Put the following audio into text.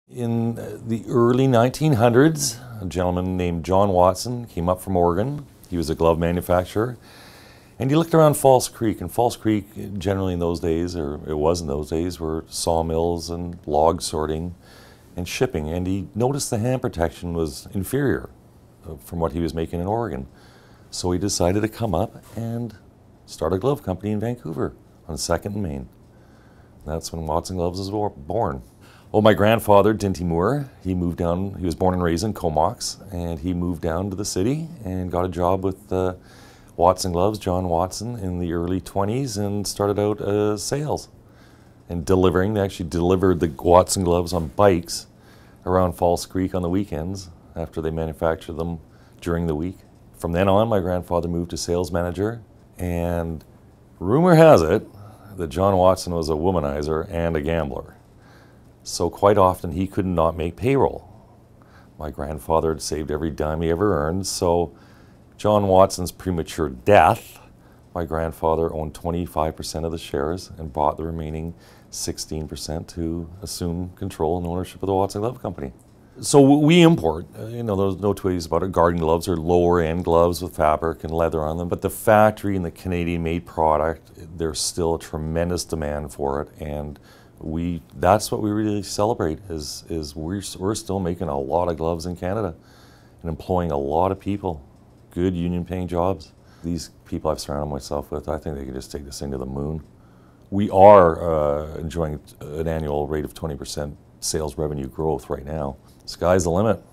In the early 1900s, a gentleman named John Watson came up from Oregon. He was a glove manufacturer. And he looked around False Creek, and False Creek generally in those days, or it was in those days, were sawmills and log sorting and shipping. And he noticed the hand protection was inferior from what he was making in Oregon. So he decided to come up and start a glove company in Vancouver on 2nd and Main. That's when Watson Gloves was born. Well, my grandfather, Dinty Moore, he moved down, he was born and raised in Comox, and he moved down to the city and got a job with Watson Gloves, John Watson, in the early 20s, and started out sales and delivering. They actually delivered the Watson Gloves on bikes around False Creek on the weekends after they manufactured them during the week. From then on, my grandfather moved to sales manager, and rumor has it that John Watson was a womanizer and a gambler. So quite often he could not make payroll. My grandfather had saved every dime he ever earned, so John Watson's premature death, my grandfather owned 25% of the shares and bought the remaining 16% to assume control and ownership of the Watson Glove Company. So we import, there's no two ways about it. Garden gloves are lower end gloves with fabric and leather on them, but the factory and the Canadian made product, there's still a tremendous demand for it, and that's what we really celebrate is we're still making a lot of gloves in Canada and employing a lot of people, good union paying jobs. These people I've surrounded myself with, I think they can just take this thing to the moon. We are enjoying an annual rate of 20% sales revenue growth right now. Sky's the limit.